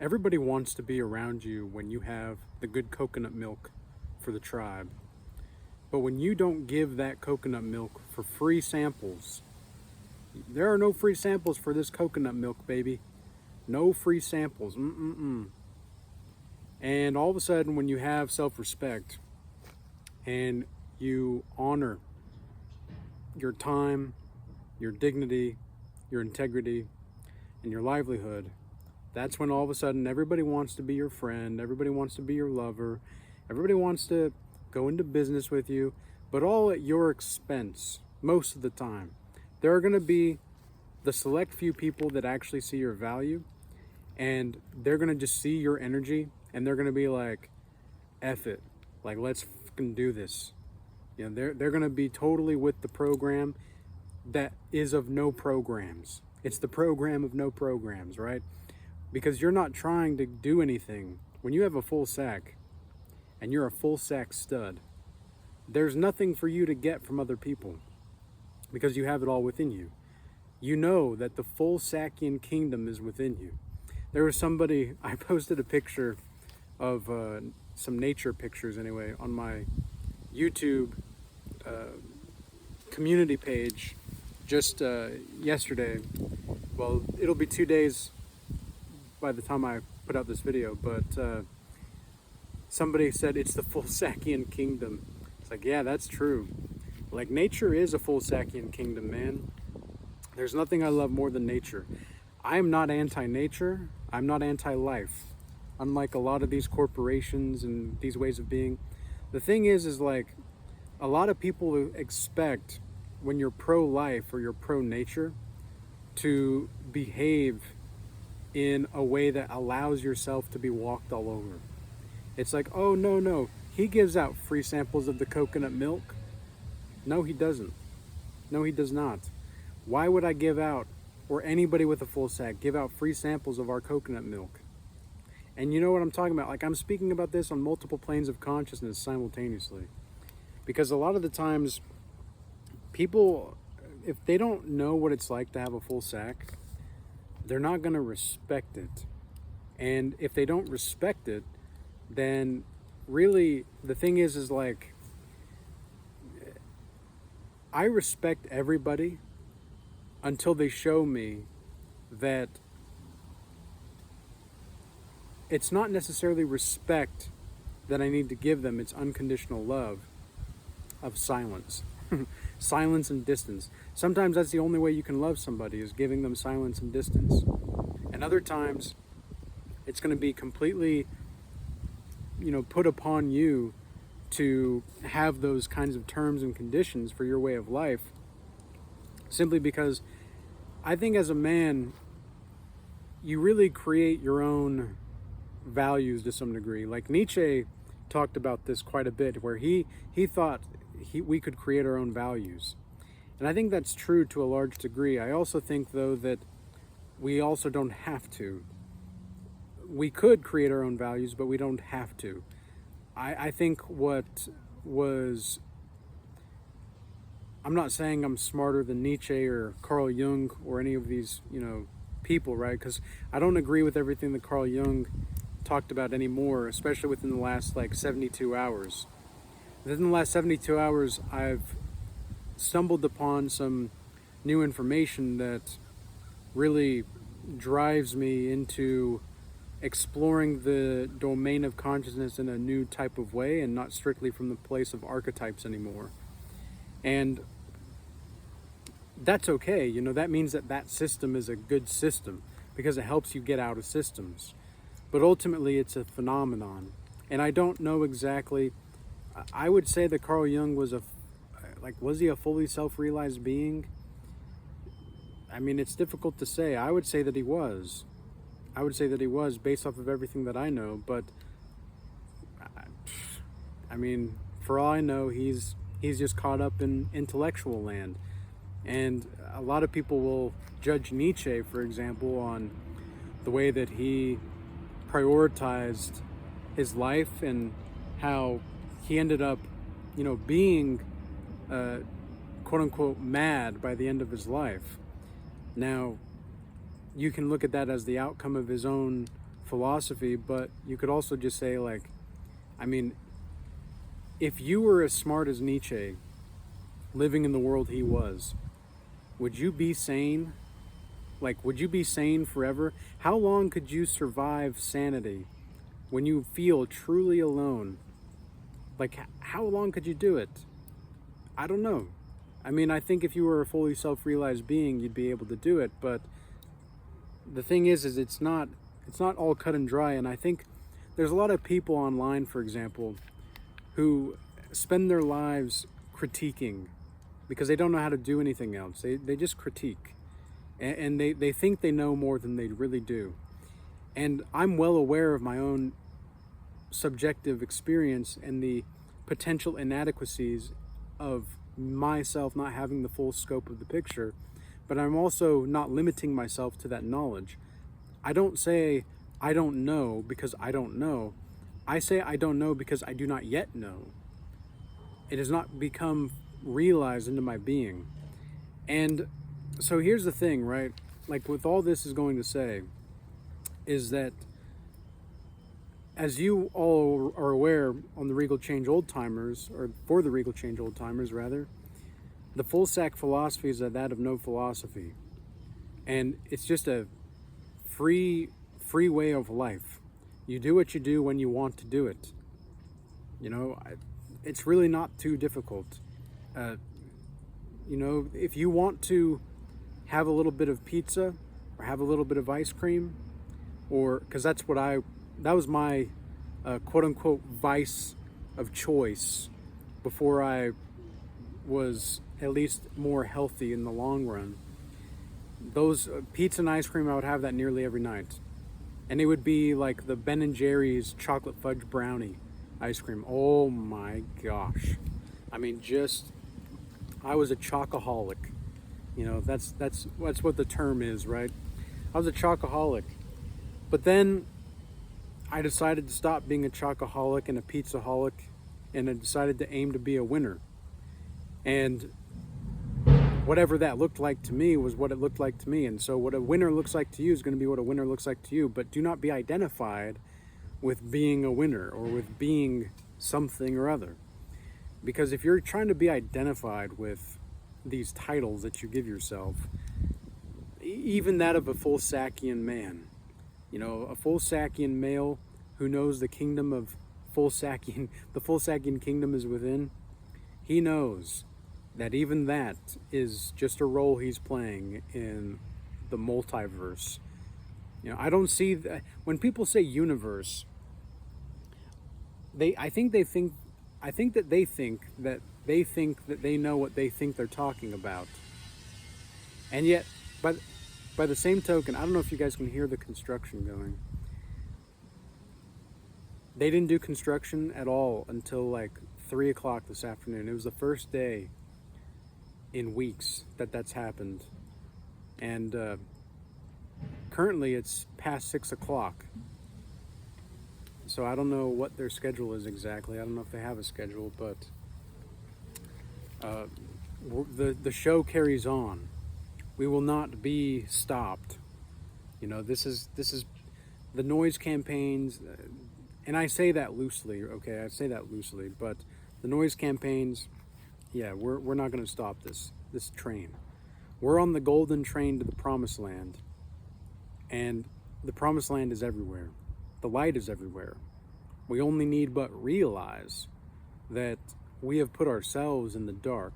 Everybody wants to be around you when you have the good coconut milk for the tribe. But when you don't give that coconut milk for free samples, there are no free samples for this coconut milk, baby. No free samples. And all of a sudden, when you have self-respect and you honor your time, your dignity, your integrity, and your livelihood, that's when all of a sudden everybody wants to be your friend, everybody wants to be your lover, everybody wants to go into business with you, but all at your expense most of the time. There are going to be the select few people that actually see your value, and they're going to just see your energy, and they're going to be like, F it, like, let's fucking do this. You know, they're going to be totally with the program that is of no programs. It's the program of no programs, right? Because you're not trying to do anything. When you have a full sack and you're a full sack stud, there's nothing for you to get from other people because you have it all within you. You know that the full Sackian kingdom is within you. There was somebody, I posted a picture of some nature pictures anyway on my YouTube community page just yesterday. Well, it'll be 2 days by the time I put out this video, but somebody said it's the full Sackian kingdom. It's like, yeah, that's true. Like, nature is a full Sackian kingdom, man. There's nothing I love more than nature. I am not anti-nature. I'm not anti-life. Unlike a lot of these corporations and these ways of being. The thing is like, a lot of people expect when you're pro-life or you're pro-nature to behave in a way that allows yourself to be walked all over. It's like, oh, no, he gives out free samples of the coconut milk. No, he doesn't. No, he does not. Why would I give out, or anybody with a full sack, give out free samples of our coconut milk? And you know what I'm talking about? Like, I'm speaking about this on multiple planes of consciousness simultaneously. Because a lot of the times, people, if they don't know what it's like to have a full sack, they're not going to respect it. And if they don't respect it, then really the thing is like, I respect everybody until they show me that it's not necessarily respect that I need to give them, it's unconditional love of silence. Silence and distance. Sometimes that's the only way you can love somebody, is giving them silence and distance. And other times, it's going to be completely, put upon you to have those kinds of terms and conditions for your way of life, simply because I think as a man, you really create your own values to some degree. Like Nietzsche talked about this quite a bit, where he thought we could create our own values. And I think that's true to a large degree. I also think, though, that we also don't have to. We could create our own values, but we don't have to. I think I'm not saying I'm smarter than Nietzsche or Carl Jung or any of these, people, right? Because I don't agree with everything that Carl Jung talked about anymore, especially within the last 72 hours. Within the last 72 hours, I've stumbled upon some new information that really drives me into exploring the domain of consciousness in a new type of way, and not strictly from the place of archetypes anymore. And that's okay. That means that system is a good system because it helps you get out of systems. But ultimately, it's a phenomenon. And I don't know exactly. I would say that Carl Jung was he a fully self-realized being? I mean, it's difficult to say. I would say that he was. Based off of everything that I know. But I mean, for all I know, he's just caught up in intellectual land. And a lot of people will judge Nietzsche, for example, on the way that he prioritized his life and how he ended up, being quote unquote mad by the end of his life. Now, you can look at that as the outcome of his own philosophy, but you could also just say, like, I mean, if you were as smart as Nietzsche, living in the world he was, would you be sane? Like, would you be sane forever? How long could you survive sanity when you feel truly alone? Like, how long could you do it? I don't know. I mean, I think if you were a fully self-realized being, you'd be able to do it, but the thing is it's not all cut and dry. And I think there's a lot of people online, for example, who spend their lives critiquing because they don't know how to do anything else. They just critique, and they think they know more than they really do. And I'm well aware of my own subjective experience and the potential inadequacies of myself not having the full scope of the picture, but I'm also not limiting myself to that knowledge. I don't say I don't know because I don't know. I say I don't know because I do not yet know. It has not become realized into my being. And so here's the thing, right? Like, with all this is going to say is that, as you all are aware, on the Regal Change Old Timers, or for the Regal Change Old Timers rather, the full sack philosophy is that of no philosophy. And it's just a free way of life. You do what you do when you want to do it. You know, it's really not too difficult. You know, if you want to have a little bit of pizza or have a little bit of ice cream, or because that was my quote unquote vice of choice before I was at least more healthy in the long run. Those pizza and ice cream, I would have that nearly every night. And it would be like the Ben and Jerry's chocolate fudge brownie ice cream. Oh my gosh. I mean, I was a chocoholic. You know, that's what the term is, right? I was a chocoholic. But then I decided to stop being a chocoholic and a pizzaholic, and I decided to aim to be a winner. And whatever that looked like to me was what it looked like to me. And so what a winner looks like to you is going to be what a winner looks like to you. But do not be identified with being a winner or with being something or other. Because if you're trying to be identified with these titles that you give yourself, even that of a full Sackian man, you know, a full Sackian male who knows the kingdom of the full Sackian kingdom is within, he knows that even that is just a role he's playing in the multiverse. You know, I don't see that when people say universe, I think that they know what they think they're talking about. And yet, by the same token, I don't know if you guys can hear the construction going. They didn't do construction at all until like 3 o'clock this afternoon. It was the first day in weeks that's happened. And currently it's past 6 o'clock. So I don't know what their schedule is exactly. I don't know if they have a schedule, but the show carries on. We will not be stopped. You know, this is the noise campaigns, and I say that loosely, okay? I say that loosely, but the noise campaigns, yeah, we're not going to stop this train. We're on the golden train to the promised land, and the promised land is everywhere. The light is everywhere. We only need but realize that we have put ourselves in the dark.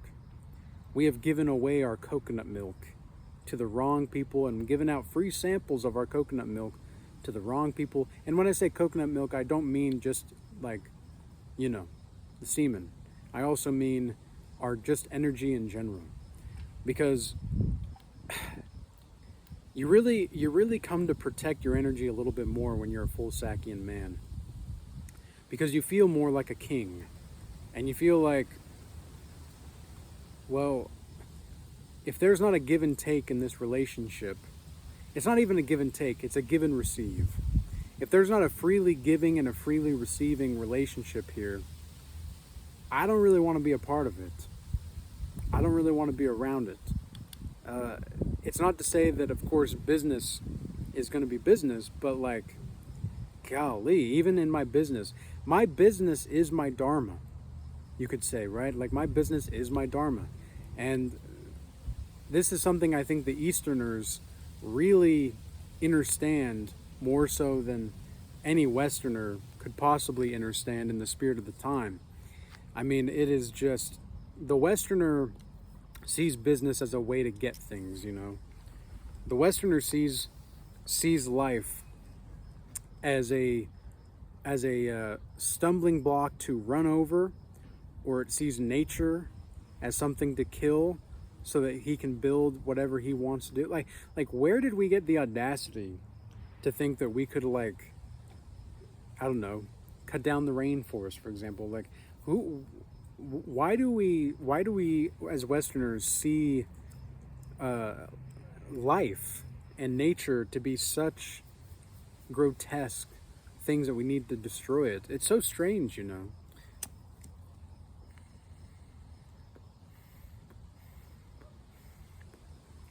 We have given away our coconut milk to the wrong people and given out free samples of our coconut milk to the wrong people. And when I say coconut milk, I don't mean just like, you know, the semen. I also mean our just energy in general. Because you really come to protect your energy a little bit more when you're a full Sackian man. Because you feel more like a king. And you feel like, well, if there's not a give and take in this relationship, it's not even a give and take, it's a give and receive. If there's not a freely giving and a freely receiving relationship here, I don't really want to be a part of it. I don't really want to be around it. It's not to say that, of course, business is going to be business, but like, golly, even in my business is my dharma, you could say, right? Like, my business is my dharma. And this is something I think the Easterners really understand more so than any Westerner could possibly understand in the spirit of the time. I mean, it is just, the Westerner sees business as a way to get things, you know. The Westerner sees life as a stumbling block to run over, or it sees nature as something to kill so that he can build whatever he wants to do. Like where did we get the audacity to think that we could, like, I don't know, cut down the rainforest, for example? Like, why do we as Westerners see life and nature to be such grotesque things that we need to destroy it? It's so strange, you know.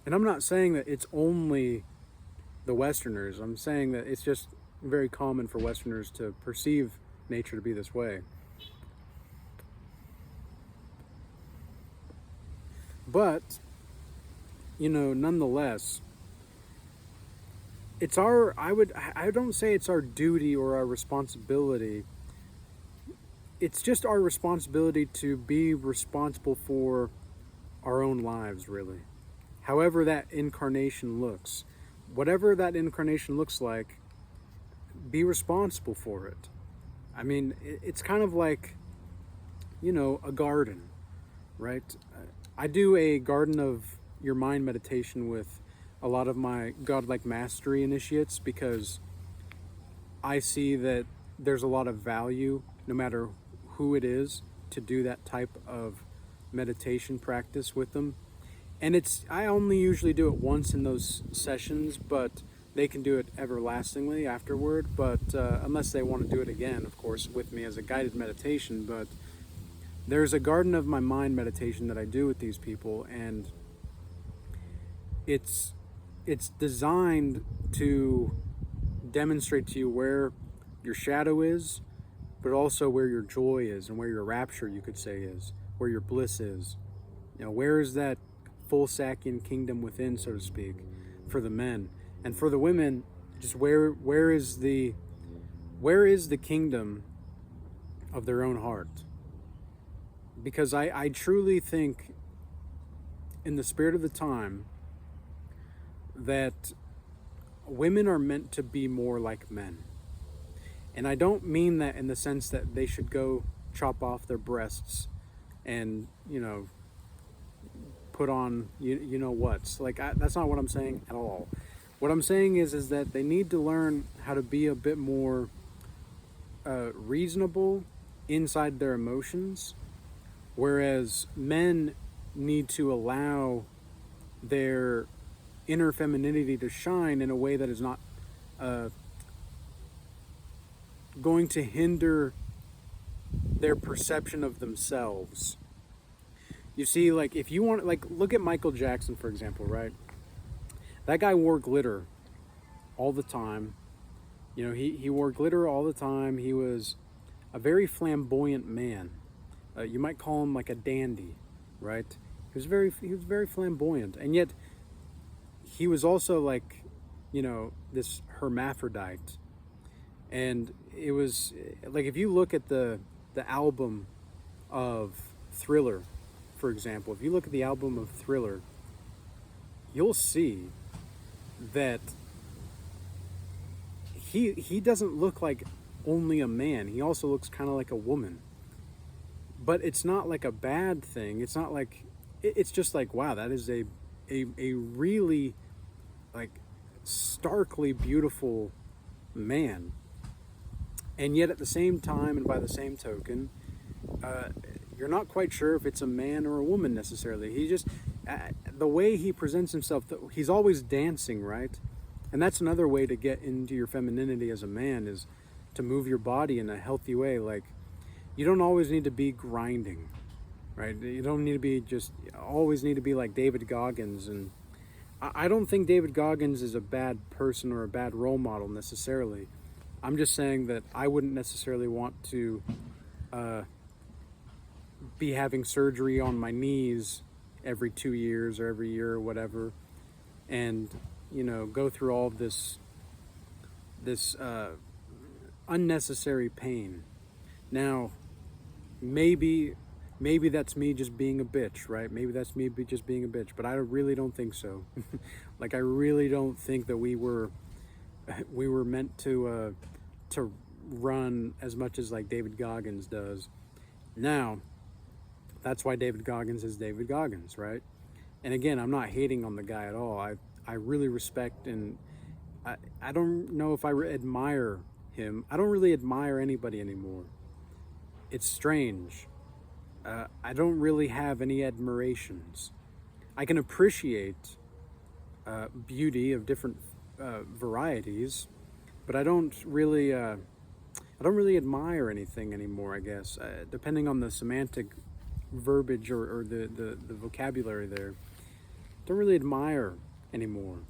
And I'm not saying that it's only the Westerners. I'm saying that it's just very common for Westerners to perceive nature to be this way. But, you know, nonetheless, it's I don't say it's our duty or our responsibility. It's just our responsibility to be responsible for our own lives, really. However that incarnation looks. Whatever that incarnation looks like, be responsible for it. I mean, it's kind of like, you know, a garden, right? I do a garden of your mind meditation with a lot of my godlike mastery initiates, because I see that there's a lot of value, no matter who it is, to do that type of meditation practice with them. And I only usually do it once in those sessions, but they can do it everlastingly afterward. But unless they want to do it again, of course, with me as a guided meditation. But there's a garden of my mind meditation that I do with these people, and it's designed to demonstrate to you where your shadow is, but also where your joy is, and where your rapture, you could say, is, where your bliss is. You know, where is that full Sakyan kingdom within, so to speak, for the men. And for the women, just where is the kingdom of their own heart? Because I truly think, in the spirit of the time, that women are meant to be more like men. And I don't mean that in the sense that they should go chop off their breasts and, you know, put on you know what's. Like, that's not what I'm saying at all. What I'm saying is that they need to learn how to be a bit more reasonable inside their emotions, whereas men need to allow their inner femininity to shine in a way that is not going to hinder their perception of themselves. You see, like, if you want, like, look at Michael Jackson, for example, right? That guy wore glitter all the time. You know, he wore glitter all the time. He was a very flamboyant man. You might call him like a dandy, right? He was very flamboyant, and yet he was also, like, you know, this hermaphrodite. And it was like, if you look at the album of Thriller, for example, if you look at the album of Thriller, you'll see that he doesn't look like only a man. He also looks kind of like a woman. But it's not like a bad thing. It's not like, it's just like, wow, that is a really, like, starkly beautiful man. And yet at the same time, and by the same token, you're not quite sure if it's a man or a woman necessarily. He just, the way he presents himself, he's always dancing, right? And that's another way to get into your femininity as a man, is to move your body in a healthy way. Like, you don't always need to be grinding, right? You don't need to be always need to be like David Goggins. And I don't think David Goggins is a bad person or a bad role model necessarily. I'm just saying that I wouldn't necessarily want to be having surgery on my knees every 2 years or every year or whatever, and go through all of this unnecessary pain. Now, maybe that's me just being a bitch, right? Maybe that's me just being a bitch, but I really don't think so. Like, I really don't think that we were meant to run as much as like David Goggins does. Now, that's why David Goggins is David Goggins, right? And again, I'm not hating on the guy at all. I really respect, and I don't know if I admire him. I don't really admire anybody anymore. It's strange. I don't really have any admirations. I can appreciate beauty of different varieties, but I don't really admire anything anymore, I guess. Depending on the semantic verbiage or the vocabulary there, don't really admire anymore.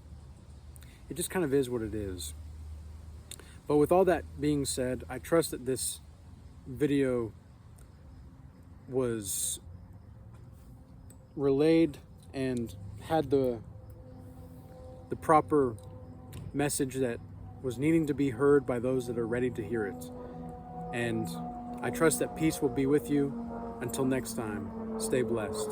It just kind of is what it is. But with all that being said, I trust that this video was relayed and had the proper message that was needing to be heard by those that are ready to hear it. And I trust that peace will be with you. Until next time, stay blessed.